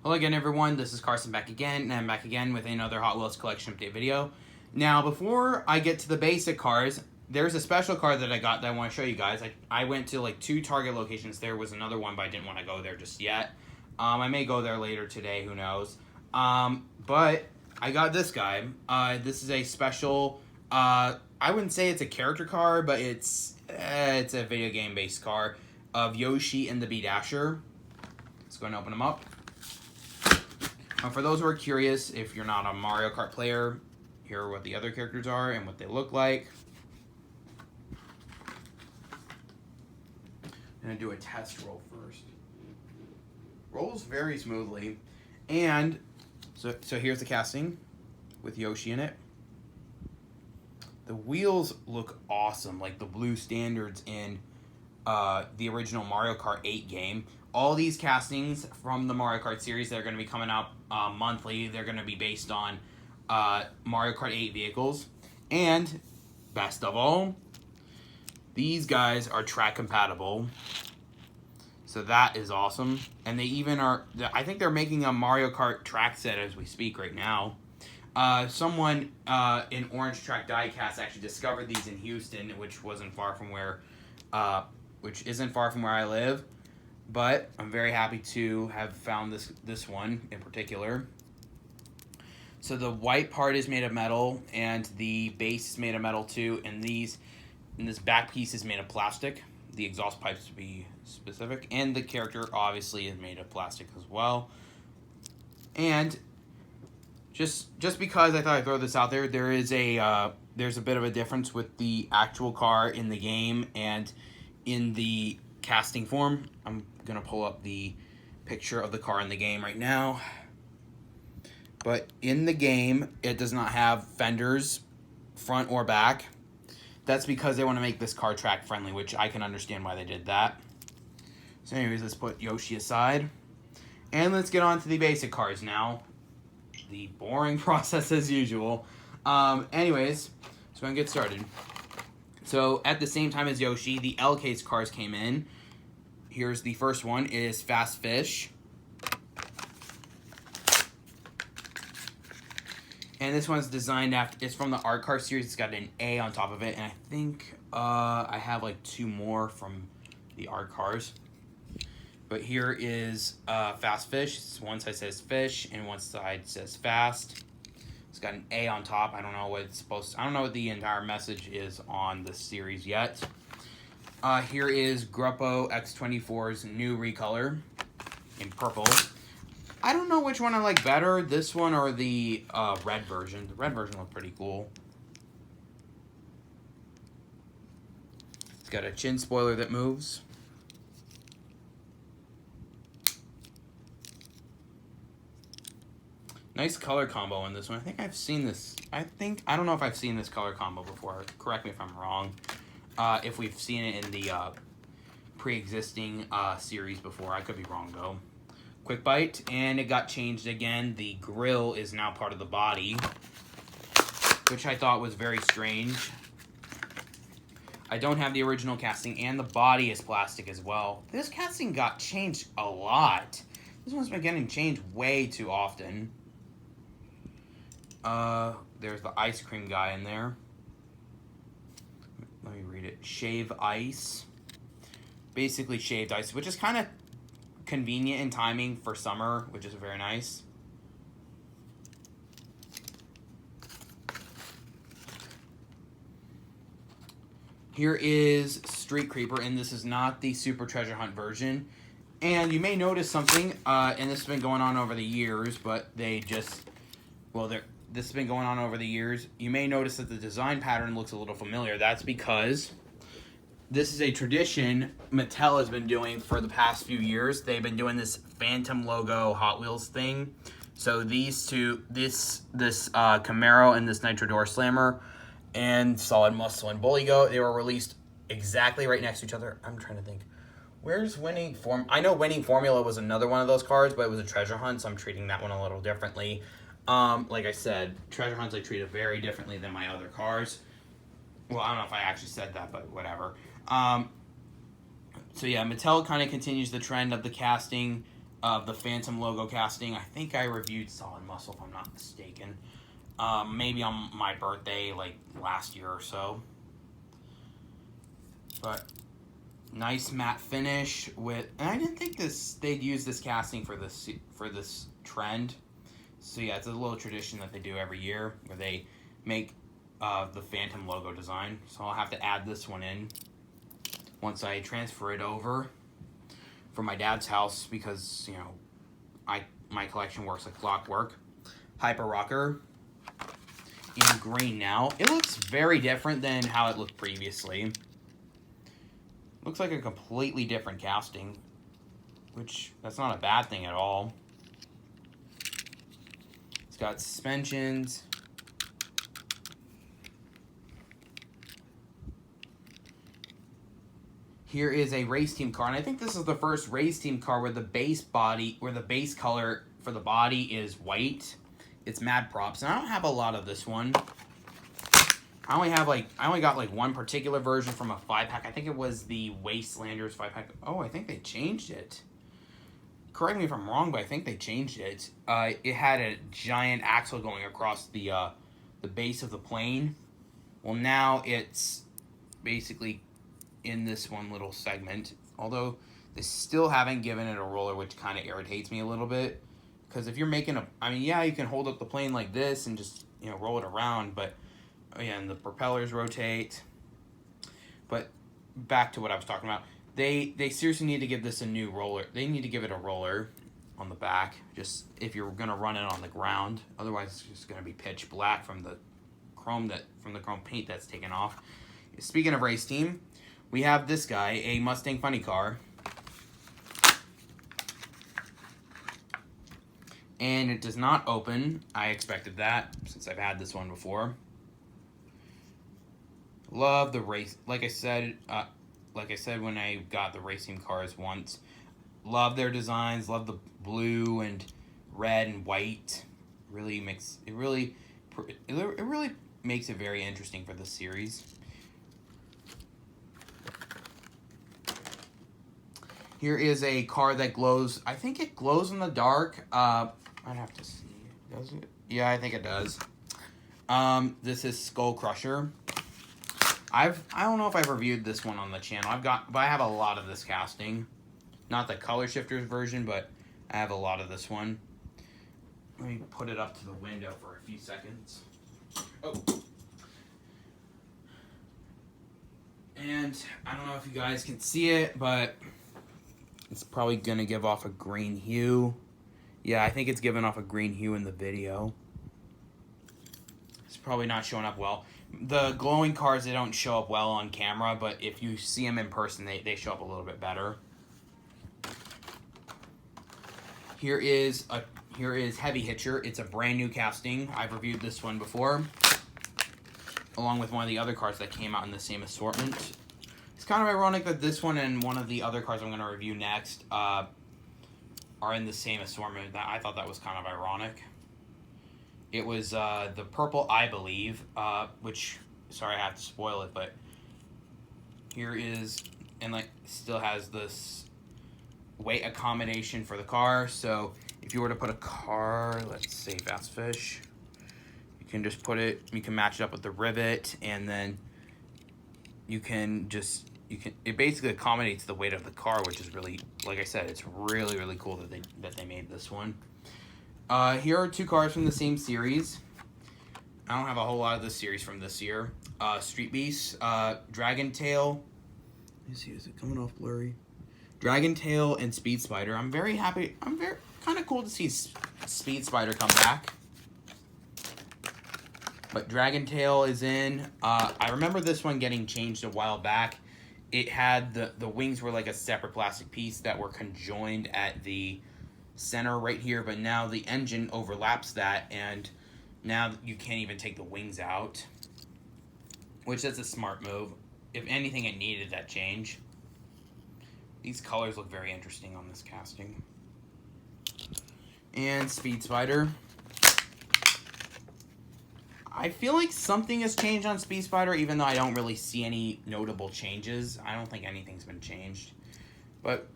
Hello again, everyone. This is Carson back again, and I'm back again with another Hot Wheels collection update video. Now, before I get to the basic cars, there's a special car that I got that I want to show you guys. I went to like 2 Target locations. There was another one, but I didn't want to go there just yet. I may go there later today, who knows. But I got this guy. This is a special, I wouldn't say it's a character car, but it's a video game based car of Yoshi and the Bee Dasher. Let's go and open them up. For those who are curious, if you're not a Mario Kart player, here are what the other characters are and what they look like. I'm going to do a test roll first. Rolls very smoothly. And so here's the casting with Yoshi in it. The wheels look awesome, like the blue standards in the original Mario Kart 8 game. All these castings from the Mario Kart series that are going to be coming out monthly, they're going to be based on Mario Kart 8 vehicles. And, best of all, these guys are track compatible. So that is awesome. And they even are, I think they're making a Mario Kart track set as we speak right now. Someone in Orange Track Diecast actually discovered these in Houston, which isn't far from where I live. But I'm very happy to have found this one in particular. So the white part is made of metal, and the base is made of metal too. And this back piece is made of plastic. The exhaust pipes to be specific, and the character obviously is made of plastic as well. And just because I thought I'd throw this out there, there's a bit of a difference with the actual car in the game and in the casting form. I'm gonna pull up the picture of the car in the game right now. But in the game, it does not have fenders, front or back. That's because they want to make this car track friendly, which I can understand why they did that. So anyways, let's put Yoshi aside. And let's get on to the basic cars now. The boring process as usual. Anyways, so I'm going to get started. So at the same time as Yoshi, the L-Case cars came in. Here's the first one. It is Fast Fish. And this one's designed after, it's from the Art Car series. It's got an A on top of it. And I think I have like 2 more from the Art Cars. But here is Fast Fish. One side says fish and one side says fast. It's got an A on top. I don't know what it's supposed to, I don't know what the entire message is on the series yet. Here is Gruppo X24's new recolor in purple. I don't know which one I like better, this one or the red version. The red version looked pretty cool. It's got a chin spoiler that moves. Nice color combo in this one. I think I've seen this. I don't know if I've seen this color combo before. Correct me if I'm wrong. If we've seen it in the pre-existing series before. I could be wrong though. Quick Bite, and it got changed again. The grill is now part of the body, which I thought was very strange. I don't have the original casting, and the body is plastic as well. This casting got changed a lot. This one's been getting changed way too often. There's the ice cream guy in there. Let me read it. Shave Ice. Basically shaved ice, which is kind of convenient in timing for summer, which is very nice. Here is Street Creeper, and this is not the Super Treasure Hunt version. And you may notice something, and this has been going on over the years, but this has been going on over the years. You may notice that the design pattern looks a little familiar. That's because this is a tradition Mattel has been doing for the past few years. They've been doing this Phantom logo Hot Wheels thing. So these two, this Camaro and this Nitro Door Slammer and Solid Muscle and Bully Goat, they were released exactly right next to each other. I'm trying to think. Where's Winning Formula? I know Winning Formula was another one of those cars, but it was a treasure hunt, so I'm treating that one a little differently. Like I said, treasure hunts I treat very differently than my other cars. Well, I don't know if I actually said that, but whatever. So yeah, Mattel kind of continues the trend of the casting of the Phantom logo casting. I think I reviewed Solid Muscle, if I'm not mistaken. Maybe on my birthday, like last year or so. But nice matte finish with, and I didn't think they'd use this casting for this trend. So yeah, it's a little tradition that they do every year where they make the Phantom logo design. So I'll have to add this one in once I transfer it over from my dad's house, because you know my collection works like clockwork. Hyper Rocker in green now. It looks very different than how it looked previously. Looks like a completely different casting, which that's not a bad thing at all. It's got suspensions. Here is a race team car, and I think this is the first race team car where the base color for the body is white. It's Mad Props, and I don't have a lot of this one. I only got like one particular version from a 5-pack. I think it was the Wastelanders 5-pack. Oh, I think they changed it. Correct me if I'm wrong, but I think they changed it. It had a giant axle going across the base of the plane. Well, now it's basically in this one little segment, although they still haven't given it a roller, which kind of irritates me a little bit, because if you're making yeah, you can hold up the plane like this and just, you know, roll it around, but yeah, and the propellers rotate. But back to what I was talking about, they seriously need to give this a new roller. They need to give it a roller on the back, just if you're gonna run it on the ground. Otherwise, it's just gonna be pitch black from the chrome paint that's taken off. Speaking of race team, we have this guy, a Mustang Funny Car. And it does not open. I expected that, since I've had this one before. Love the race. Like I said when I got the racing cars once. Love their designs. Love the blue and red and white. It really makes it very interesting for this series. Here is a car that glows. I think it glows in the dark. I'd have to see. Does it? Yeah, I think it does. This is Skull Crusher. I don't know if I've reviewed this one on the channel. But I have a lot of this casting. Not the Color Shifters version, but I have a lot of this one. Let me put it up to the window for a few seconds. Oh. And I don't know if you guys can see it, but it's probably going to give off a green hue. Yeah, I think it's giving off a green hue in the video. It's probably not showing up well. The glowing cars, they don't show up well on camera, but if you see them in person, they show up a little bit better. Here is Heavy Hitcher. It's a brand new casting. I've reviewed this one before, along with one of the other cars that came out in the same assortment. It's kind of ironic that this one and one of the other cars I'm going to review next are in the same assortment. I thought that was kind of ironic. It was the purple, I believe, which, sorry I have to spoil it, but here is, and like still has this weight accommodation for the car. So if you were to put a car, let's say Fast Fish, you can just put it, you can match it up with the rivet, and then it basically accommodates the weight of the car, which is really, like I said, it's really, really cool that they made this one. Here are two cars from the same series. I don't have a whole lot of this series from this year. Street Beast, Dragon Tail. Let me see, is it coming off blurry? Dragon Tail and Speed Spider. I'm very happy. I'm very kind of cool to see Speed Spider come back. But Dragon Tail is in. I remember this one getting changed a while back. It had the wings were like a separate plastic piece that were conjoined at the center right here, but now the engine overlaps that, and now you can't even take the wings out, which is a smart move. If anything, it needed that change. These colors look very interesting on this casting. And Speed Spider. I feel like something has changed on Speed Spider, even though I don't really see any notable changes. I don't think anything's been changed. But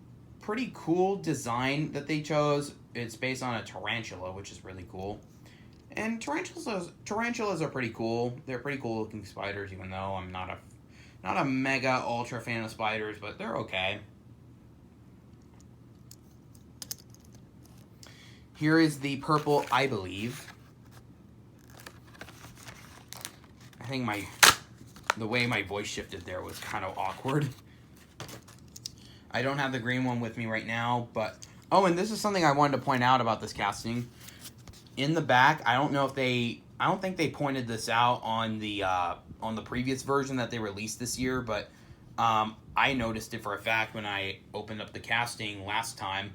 pretty cool design that they chose. It's based on a tarantula, which is really cool. And tarantulas are pretty cool. They're pretty cool looking spiders, even though I'm not a mega ultra fan of spiders, but they're okay. Here is the purple, I believe. I think the way my voice shifted there was kind of awkward. I don't have the green one with me right now, but... Oh, and this is something I wanted to point out about this casting. In the back, I don't think they pointed this out on the previous version that they released this year, but I noticed it for a fact when I opened up the casting last time,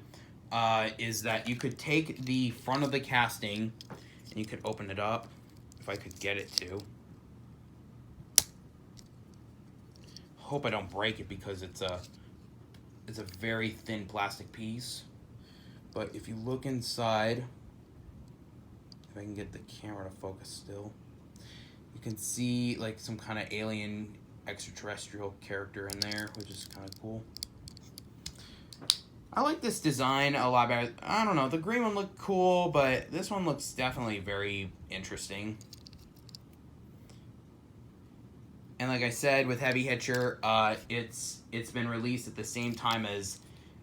is that you could take the front of the casting and you could open it up, if I could get it to. Hope I don't break it because it's a very thin plastic piece. But if you look inside, if I can get the camera to focus still, you can see like some kind of alien extraterrestrial character in there, which is kind of cool. I like this design a lot better. I don't know, the green one looked cool, but this one looks definitely very interesting. And like I said, with Heavy Hitcher, it's been released at the same time as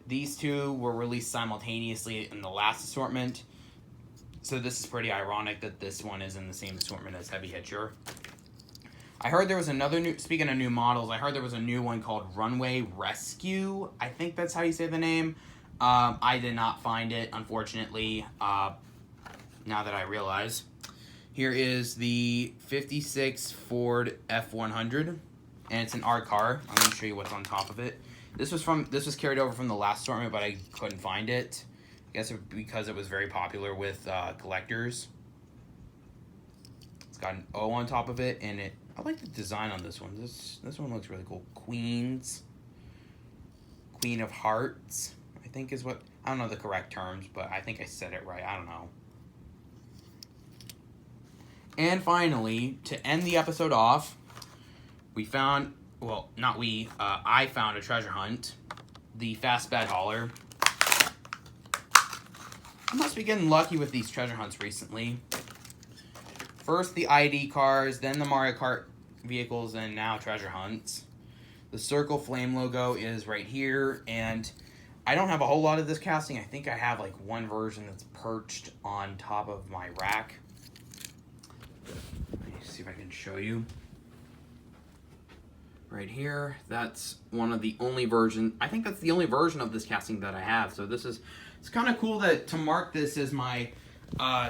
these two were released simultaneously in the last assortment. So this is pretty ironic that this one is in the same assortment as Heavy Hitcher. I heard there was another new, speaking of new models, I heard there was a new one called Runway Rescue. I think that's how you say the name. I did not find it, unfortunately, now that I realize. Here is the 56 Ford F100, and it's an art car. I'm going to show you what's on top of it. This was carried over from the last assortment, but I couldn't find it. I guess because it was very popular with collectors. It's got an O on top of it, and I like the design on this one. This one looks really cool. Queen of Hearts, I think is what, I don't know the correct terms, but I think I said it right. I don't know. And finally, to end the episode off, we found, well, not we, I found a treasure hunt. The Fast Bed Hauler. I must be getting lucky with these treasure hunts recently. First the ID cars, then the Mario Kart vehicles, and now treasure hunts. The Circle Flame logo is right here, and I don't have a whole lot of this casting. I think I have like one version that's perched on top of my rack. Let me see if I can show you. Right here, that's one of the only version. I think that's the only version of this casting that I have. So it's kind of cool that to mark this as my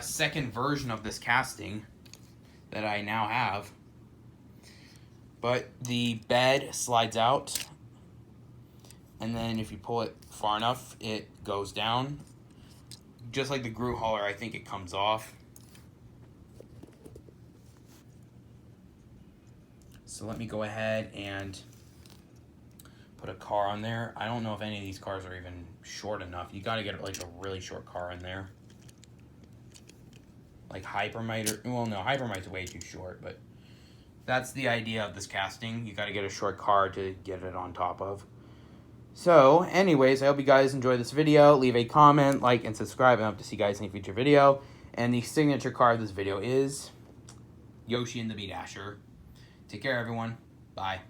second version of this casting that I now have. But the bed slides out, and then if you pull it far enough, it goes down. Just like the Groot Hauler, I think it comes off. So let me go ahead and put a car on there. I don't know if any of these cars are even short enough. You got to get like a really short car in there. Like Hypermite, well no, Hypermite's way too short, but that's the idea of this casting. You got to get a short car to get it on top of. So anyways, I hope you guys enjoyed this video. Leave a comment, like, and subscribe. I hope to see you guys in a future video. And the signature car of this video is Yoshi and the Bee Dasher. Take care, everyone. Bye.